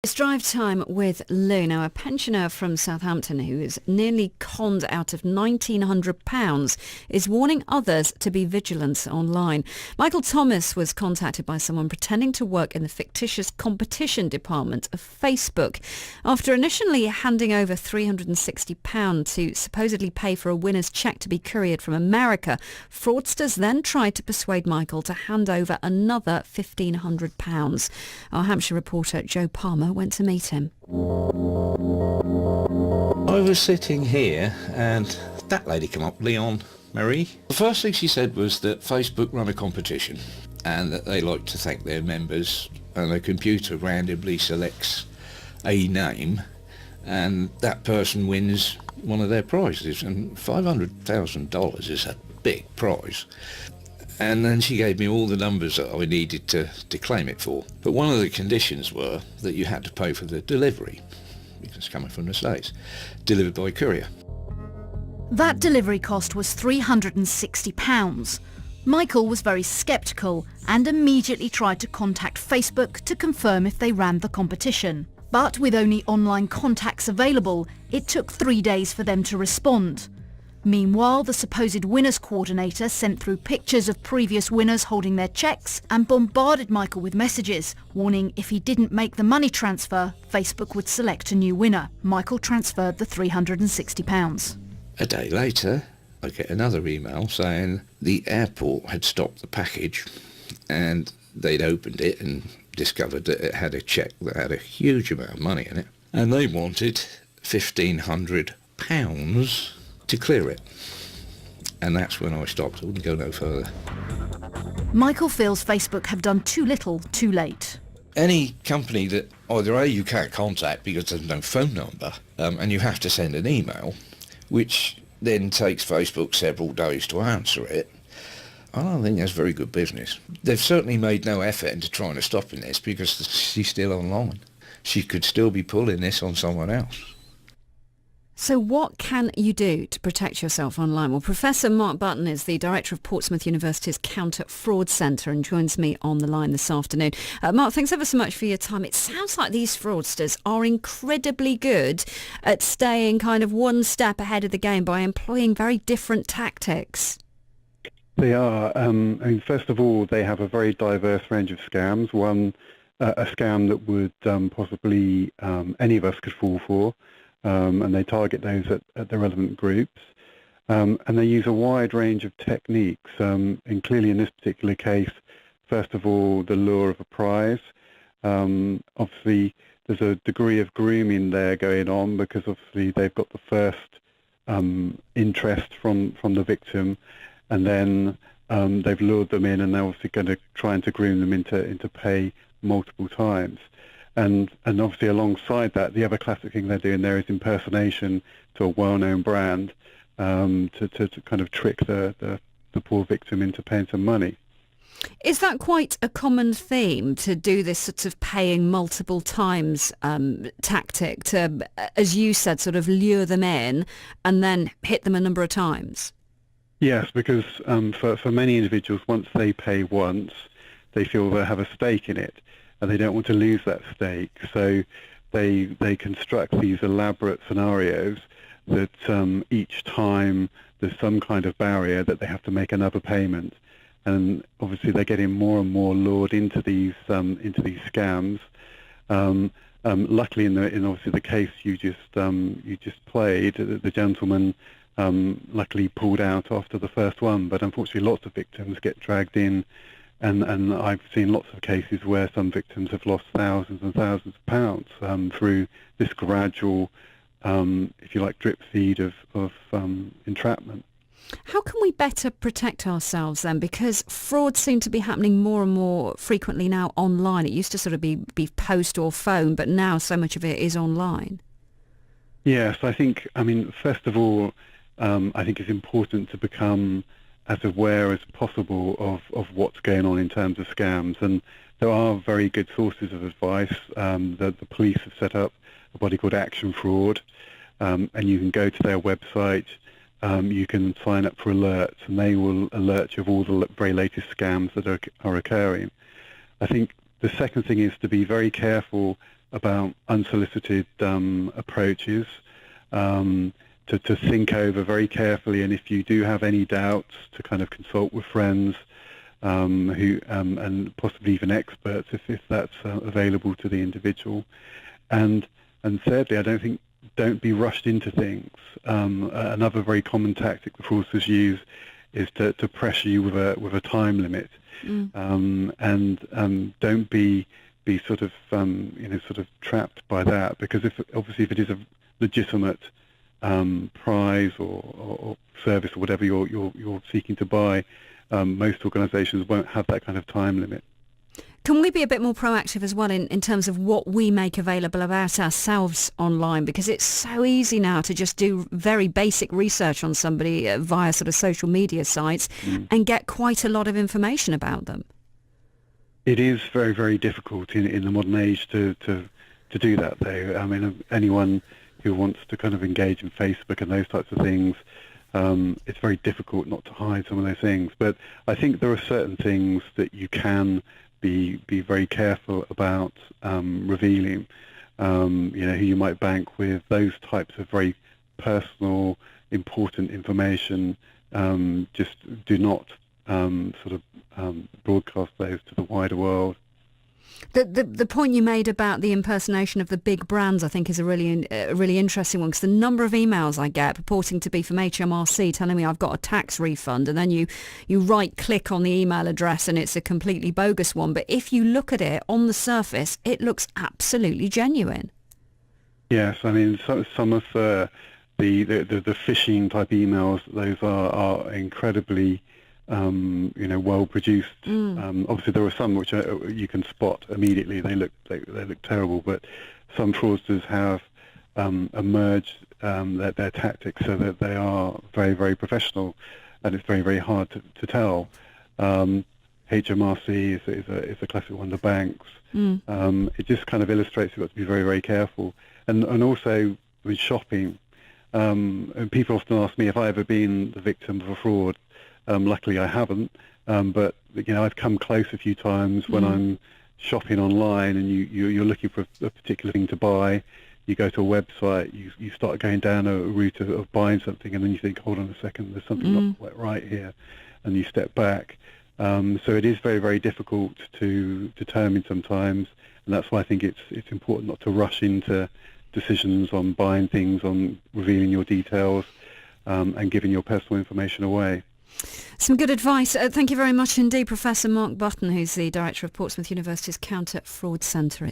It's drive time with Lou. Now, a pensioner from Southampton who is nearly conned out of £1,900 is warning others to be vigilant online. Michael Thomas was contacted by someone pretending to work in the fictitious competition department of Facebook. After initially handing over £360 to supposedly pay for a winner's cheque to be couriered from America, fraudsters then tried to persuade Michael to hand over another £1,500. Our Hampshire reporter Joe Palmer went to meet him. I was sitting here and that lady came up, Leon Marie. The first thing she said was that Facebook run a competition and that they like to thank their members, and a computer randomly selects a name and that person wins one of their prizes, and $500,000 is a big prize. And then she gave me all the numbers that I needed to claim it for. But one of the conditions were that you had to pay for the delivery, because it's coming from the States, delivered by courier. That delivery cost was £360. Michael was very sceptical and immediately tried to contact Facebook to confirm if they ran the competition. But with only online contacts available, it took 3 days for them to respond. Meanwhile, the supposed winners coordinator sent through pictures of previous winners holding their cheques and bombarded Michael with messages, warning if he didn't make the money transfer, Facebook would select a new winner. Michael transferred the £360. A day later, I get another email saying the airport had stopped the package and they'd opened it and discovered that it had a cheque that had a huge amount of money in it, and they wanted £1,500 to clear it. And that's when I stopped. I wouldn't go no further. Michael feels Facebook have done too little, too late. Any company that either A, you can't contact because there's no phone number, and you have to send an email, which then takes Facebook several days to answer it, I don't think that's very good business. They've certainly made no effort into trying to stop this because she's still online. She could still be pulling this on someone else. So what can you do to protect yourself online? Well, Professor Mark Button is the director of Portsmouth University's Counter Fraud Centre and joins me on the line this afternoon. Mark, thanks ever so much for your time. It sounds like these fraudsters are incredibly good at staying kind of one step ahead of the game by employing very different tactics. They are. First of all, they have a very diverse range of scams. One, a scam that would possibly any of us could fall for. And they target those at the relevant groups. And they use a wide range of techniques. And clearly in this particular case, first of all, the lure of a prize. Obviously, there's a degree of grooming there going on because obviously they've got the first interest from the victim, and then they've lured them in, and they're obviously going to try to groom them into pay multiple times. And obviously alongside that, the other classic thing they're doing there is impersonation to a well-known brand to kind of trick the poor victim into paying some money. Is that quite a common theme, to do this sort of paying multiple times tactic to, as you said, sort of lure them in and then hit them a number of times? Yes, because for many individuals, once they pay once, they feel they have a stake in it, and they don't want to lose that stake. So they construct these elaborate scenarios that each time there's some kind of barrier that they have to make another payment. And obviously they're getting more and more lured into these scams. Luckily, in obviously the case you just played, the gentleman luckily pulled out after the first one. But unfortunately, lots of victims get dragged in. And I've seen lots of cases where some victims have lost thousands and thousands of pounds through this gradual, if you like, drip feed of entrapment. How can we better protect ourselves then? Because fraud seems to be happening more and more frequently now online. It used to sort of be post or phone, but now so much of it is online. Yes, first of all, I think it's important to become as aware as possible of what's going on in terms of scams. And there are very good sources of advice. The police have set up a body called Action Fraud, and you can go to their website. You can sign up for alerts, and they will alert you of all the very latest scams that are occurring. I think the second thing is to be very careful about unsolicited approaches, to think over very carefully, and if you do have any doubts, to kind of consult with friends who and possibly even experts if that's available to the individual. And thirdly, don't be rushed into things. Another very common tactic the fraudsters use is to pressure you with a time limit, and don't be sort of trapped by that, because if it is a legitimate prize or service or whatever you're seeking to buy, most organisations won't have that kind of time limit. Can we be a bit more proactive as well in terms of what we make available about ourselves online? Because it's so easy now to just do very basic research on somebody via sort of social media sites and get quite a lot of information about them. It is very, very difficult in the modern age to do that, though. I mean, anyone who wants to kind of engage in Facebook and those types of things, it's very difficult not to hide some of those things. But I think there are certain things that you can be very careful about revealing. Who you might bank with, those types of very personal, important information. Just do not broadcast those to the wider world. The point you made about the impersonation of the big brands, I think, is a really interesting one, because the number of emails I get purporting to be from HMRC telling me I've got a tax refund, and then you right-click on the email address and it's a completely bogus one. But if you look at it on the surface, it looks absolutely genuine. Yes, I mean, some of the phishing type emails, those are incredibly well produced. Obviously, there are some which you can spot immediately. They look terrible, but some fraudsters have emerged their tactics so that they are very, very professional, and it's very, very hard to tell. HMRC is a classic one. The banks. It just kind of illustrates you've got to be very, very careful, and also with shopping. And people often ask me if I've ever been the victim of a fraud. Luckily, I haven't, but I've come close a few times when I'm shopping online, and you're looking for a particular thing to buy. You go to a website, you start going down a route of buying something, and then you think, hold on a second, there's something not quite right here, and you step back. So it is very, very difficult to determine sometimes, and that's why I think it's important not to rush into decisions on buying things, on revealing your details, and giving your personal information away. Some good advice. Thank you very much indeed, Professor Mark Button, who's the Director of Portsmouth University's Counter Fraud Centre.